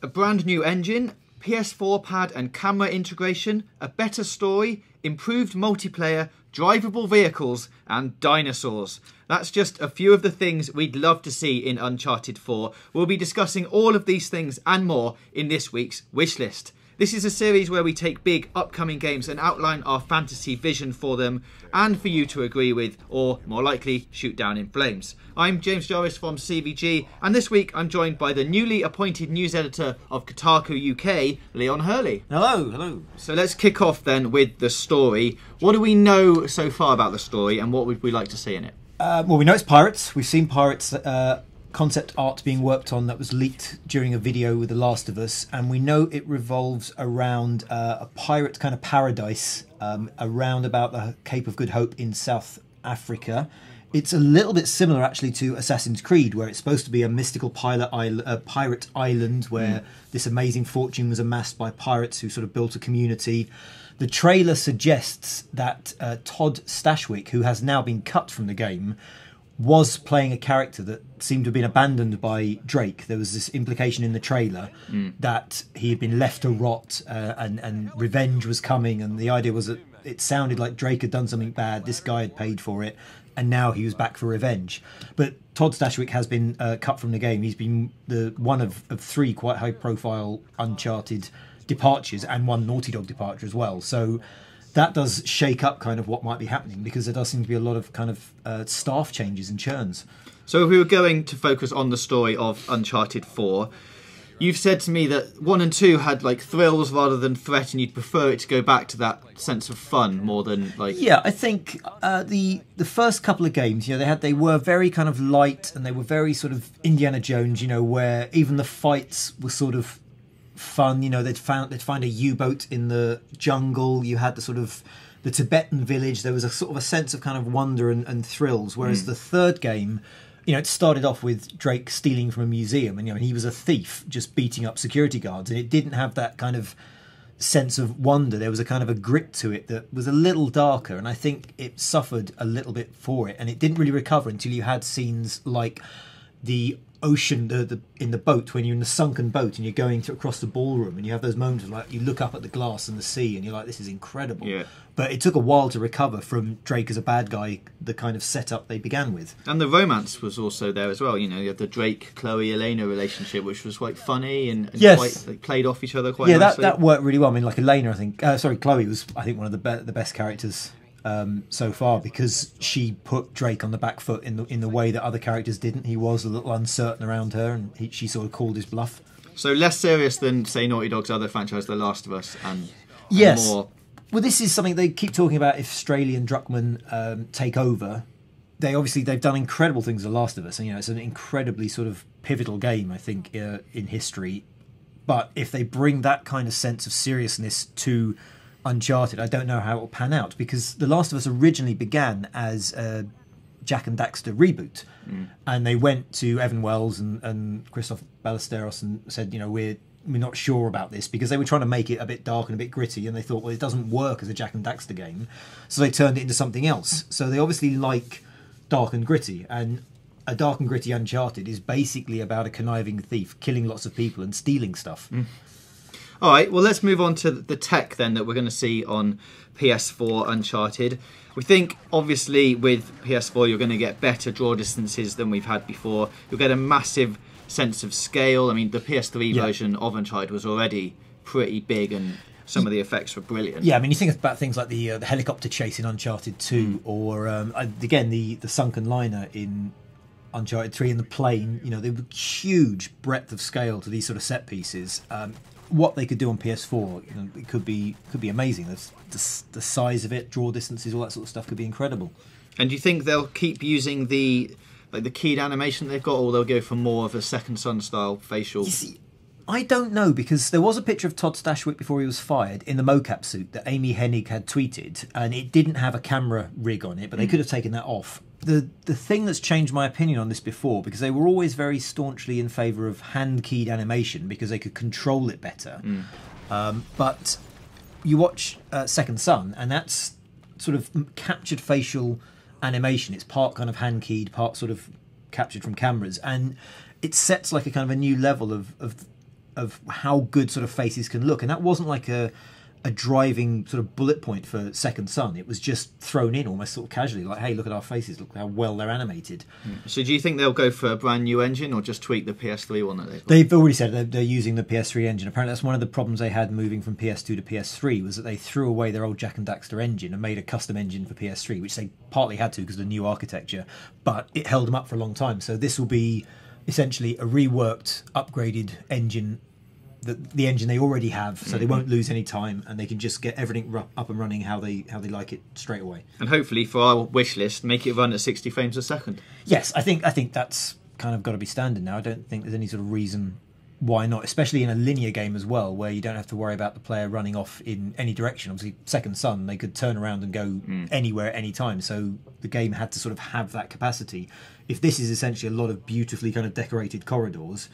A brand new engine, PS4 pad and camera integration, a better story, improved multiplayer, drivable vehicles and dinosaurs. That's just a few of the things we'd love to see in Uncharted 4. We'll be discussing all of these things and more in this week's Wishlist. This is a series where we take big upcoming games and outline our fantasy vision for them and for you to agree with or, more likely, shoot down in flames. I'm James Jarvis from CVG and this week I'm joined by the newly appointed news editor of Kotaku UK, Leon Hurley. Hello, hello. So let's kick off then with the story. What do we know so far about the story and what would we like to see in it? Well, we know it's pirates. We've seen pirates concept art being worked on that was leaked during a video with The Last of Us, and we know it revolves around a pirate kind of paradise around about the Cape of Good Hope in South Africa. It's a little bit similar actually to Assassin's Creed, where it's supposed to be a mystical pirate island where this amazing fortune was amassed by pirates who sort of built a community. The trailer suggests that Todd Stashwick, who has now been cut from the game, was playing a character that seemed to have been abandoned by Drake. There was this implication in the trailer that he had been left to rot and revenge was coming, and the idea was that it sounded like Drake had done something bad, this guy had paid for it, and now he was back for revenge. But Todd Stashwick has been cut from the game. He's been the one of three quite high-profile Uncharted departures and one Naughty Dog departure as well. So that does shake up kind of what might be happening, because there does seem to be a lot of kind of staff changes and churns. So if we were going to focus on the story of Uncharted 4, you've said to me that 1 and 2 had like thrills rather than threat, and you'd prefer it to go back to that sense of fun more than like... Yeah, I think the first couple of games, you know, they were very kind of light and they were very sort of Indiana Jones, you know, where even the fights were sort of fun. You know, they'd find a U-boat in the jungle. You had the sort of the Tibetan village. There was a sort of a sense of kind of wonder and thrills. Whereas the third game, you know, it started off with Drake stealing from a museum, and you know, he was a thief just beating up security guards, and it didn't have that kind of sense of wonder. There was a kind of a grit to it that was a little darker, and I think it suffered a little bit for it, and it didn't really recover until you had scenes like the ocean, in the boat, when you're in the sunken boat and you're going across the ballroom, and you have those moments of like you look up at the glass and the sea and you're like, this is incredible. Yeah. But it took a while to recover from Drake as a bad guy, the kind of setup they began with. And the romance was also there as well. You know, you had the Drake Chloe Elena relationship, which was quite funny and yes, quite, they played off each other quite nicely. That worked really well. I mean, like Elena, I think Chloe was, I think, one of the best characters so far, because she put Drake on the back foot in the way that other characters didn't. He was a little uncertain around her, and she sort of called his bluff. So less serious than, say, Naughty Dog's other franchise, The Last of Us, and yes, more. Well, this is something they keep talking about. If Straley and Druckmann take over, they've done incredible things. The Last of Us, and you know, it's an incredibly sort of pivotal game, I think, in history. But if they bring that kind of sense of seriousness to Uncharted, I don't know how it will pan out, because The Last of Us originally began as a Jack and Daxter reboot, and they went to Evan Wells and Christoph Ballesteros and said, you know, we're not sure about this, because they were trying to make it a bit dark and a bit gritty, and they thought, well, it doesn't work as a Jack and Daxter game, so they turned it into something else. So they obviously like dark and gritty, and a dark and gritty Uncharted is basically about a conniving thief killing lots of people and stealing stuff. All right, well, let's move on to the tech then that we're going to see on PS4 Uncharted. We think, obviously, with PS4, you're going to get better draw distances than we've had before. You'll get a massive sense of scale. I mean, the PS3 version of Uncharted was already pretty big, and some of the effects were brilliant. Yeah, I mean, you think about things like the helicopter chase in Uncharted 2, or, again, the sunken liner in Uncharted 3, and the plane. You know, they were huge breadth of scale to these sort of set pieces. What they could do on PS4, you know, it could be amazing. The size of it, draw distances, all that sort of stuff could be incredible. And do you think they'll keep using the keyed animation they've got, or they'll go for more of a Second Son style facial? You see, I don't know, because there was a picture of Todd Stashwick before he was fired in the mocap suit that Amy Hennig had tweeted, and it didn't have a camera rig on it, but they could have taken that off. The thing that's changed my opinion on this before, because they were always very staunchly in favour of hand-keyed animation because they could control it better. But you watch Second Son, and that's sort of captured facial animation. It's part kind of hand-keyed, part sort of captured from cameras, and it sets like a kind of a new level of of how good sort of faces can look, and that wasn't like a driving sort of bullet point for Second Son. It was just thrown in almost sort of casually, like, hey, look at our faces, look how well they're animated. So do you think they'll go for a brand new engine or just tweak the PS3 one that they've got? They've already said they're using the PS3 engine. Apparently that's one of the problems they had moving from PS2 to PS3, was that they threw away their old Jack and Daxter engine and made a custom engine for PS3, which they partly had to because of the new architecture, but it held them up for a long time. So this will be essentially a reworked, upgraded engine, the engine they already have, so they won't lose any time, and they can just get everything up and running how they like it straight away. And hopefully, for our wish list, make it run at 60 frames a second. Yes, I think that's kind of got to be standard now. I don't think there's any sort of reason why not, especially in a linear game as well, where you don't have to worry about the player running off in any direction. Obviously, Second Son, they could turn around and go anywhere at any time, so the game had to sort of have that capacity. If this is essentially a lot of beautifully kind of decorated corridors,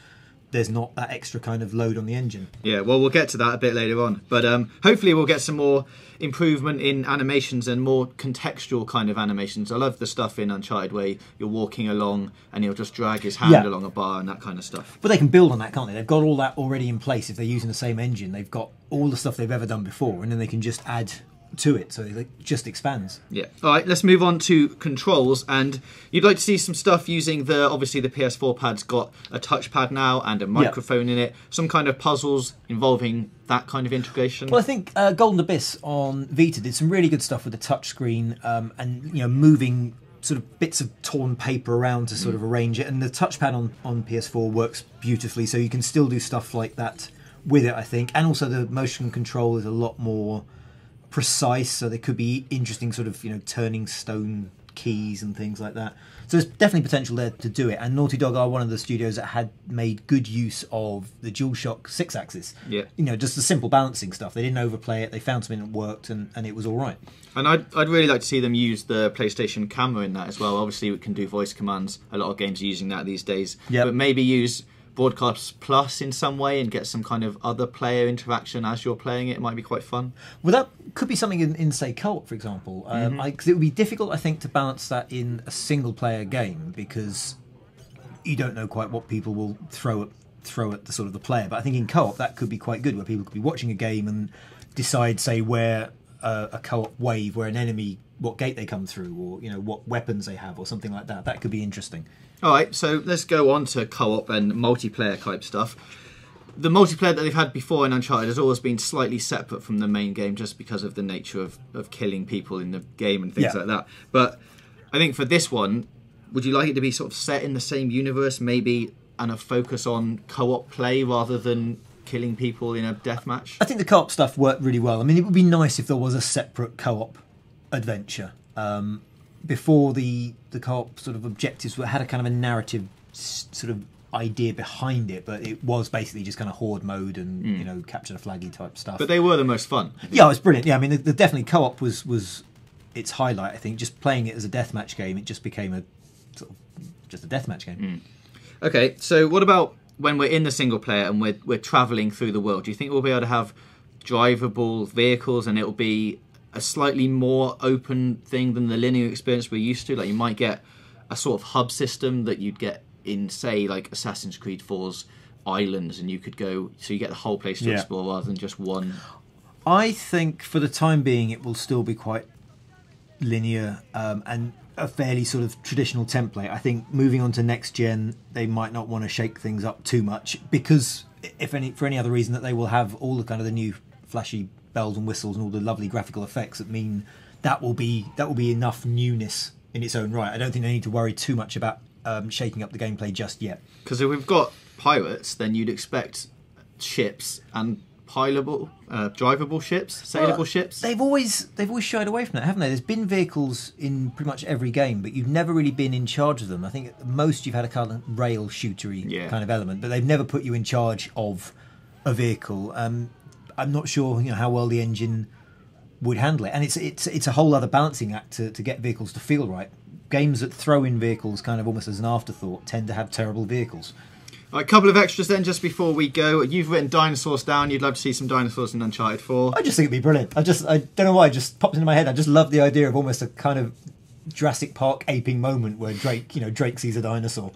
there's not that extra kind of load on the engine. Yeah, well, we'll get to that a bit later on. But hopefully we'll get some more improvement in animations and more contextual kind of animations. I love the stuff in Uncharted where you're walking along and he'll just drag his hand along a bar and that kind of stuff. But they can build on that, can't they? They've got all that already in place. If they're using the same engine, they've got all the stuff they've ever done before, and then they can just add to it, so it just expands. Yeah. All right, let's move on to controls, and you'd like to see some stuff using obviously the PS4 pad's got a touchpad now and a microphone in it, some kind of puzzles involving that kind of integration. Well, I think Golden Abyss on Vita did some really good stuff with the touchscreen, and moving sort of bits of torn paper around to sort of arrange it, and the touchpad on PS4 works beautifully, so you can still do stuff like that with it, I think. And also the motion control is a lot more precise, so there could be interesting sort of turning stone keys and things like that. So there's definitely potential there to do it, and Naughty Dog are one of the studios that had made good use of the DualShock 6-axis. Yeah. Just the simple balancing stuff. They didn't overplay it, they found something that worked, and it was all right. And I'd really like to see them use the PlayStation camera in that as well. Obviously we can do voice commands, a lot of games are using that these days, but maybe use Broadcast Plus in some way and get some kind of other player interaction as you're playing it. It might be quite fun. Well, that could be something in say, co-op, for example. 'Cause it would be difficult, I think, to balance that in a single-player game, because you don't know quite what people will throw at the sort of the player. But I think in co-op, that could be quite good, where people could be watching a game and decide, say, where a co-op wave, where an enemy, what gate they come through, or what weapons they have, or something like that. That could be interesting. All right, so let's go on to co-op and multiplayer type stuff. The multiplayer that they've had before in Uncharted has always been slightly separate from the main game, just because of the nature of killing people in the game and things like that. But I think for this one, would you like it to be sort of set in the same universe, maybe, and a focus on co-op play rather than killing people in a deathmatch? I think the co-op stuff worked really well. I mean, it would be nice if there was a separate co-op adventure. Before the co-op sort of objectives had a kind of a narrative sort of idea behind it, but it was basically just kind of horde mode and capture the flaggy type stuff. But they were the most fun. Yeah, it was brilliant. Yeah, I mean, the definitely co-op was its highlight. I think just playing it as a deathmatch game, it just became a sort of just a deathmatch game. Okay, so what about when we're in the single player and we're travelling through the world? Do you think we'll be able to have drivable vehicles and it'll be a slightly more open thing than the linear experience we're used to? Like, you might get a sort of hub system that you'd get in, say, like Assassin's Creed 4's islands, and you could go, so you get the whole place to explore rather than just one. I think for the time being it will still be quite linear and a fairly sort of traditional template. I think moving on to next gen, they might not want to shake things up too much, because for any other reason, that they will have all the kind of the new flashy bells and whistles and all the lovely graphical effects that mean that will be enough newness in its own right. I don't think they need to worry too much about shaking up the gameplay just yet. Because if we've got pirates, then you'd expect ships and drivable ships, sailable ships. They've always shied away from that, haven't they? There's been vehicles in pretty much every game, but you've never really been in charge of them. I think at the most you've had a kind of rail shootery kind of element, but they've never put you in charge of a vehicle. I'm not sure how well the engine would handle it, and it's a whole other balancing act to get vehicles to feel right. Games that throw in vehicles kind of almost as an afterthought tend to have terrible vehicles. All right, a couple of extras then just before we go. You've written dinosaurs down. You'd love to see some dinosaurs in Uncharted 4. I just think it'd be brilliant. I don't know why, it just popped into my head. I just love the idea of almost a kind of Jurassic Park aping moment where Drake sees a dinosaur.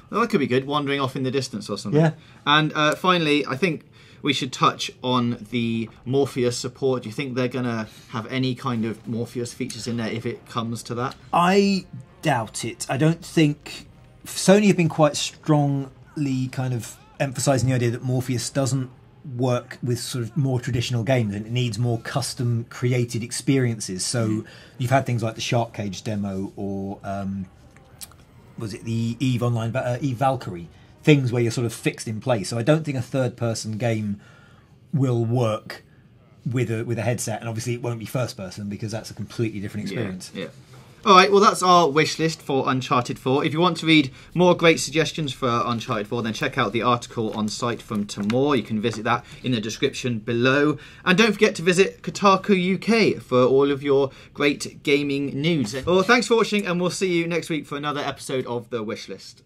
Well, that could be good, wandering off in the distance or something. Yeah. And finally, I think we should touch on the Morpheus support. Do you think they're going to have any kind of Morpheus features in there if it comes to that? I doubt it. I don't think... Sony have been quite strongly kind of emphasising the idea that Morpheus doesn't work with sort of more traditional games and it needs more custom created experiences. So you've had things like the Shark Cage demo or was it the Eve Online, Eve Valkyrie, things where you're sort of fixed in place. So I don't think a third-person game will work with a headset, and obviously it won't be first-person because that's a completely different experience. Yeah. All right, well, that's our wish list for Uncharted 4. If you want to read more great suggestions for Uncharted 4, then check out the article on site from Tamor. You can visit that in the description below. And don't forget to visit Kotaku UK for all of your great gaming news. Well, thanks for watching, and we'll see you next week for another episode of The Wishlist.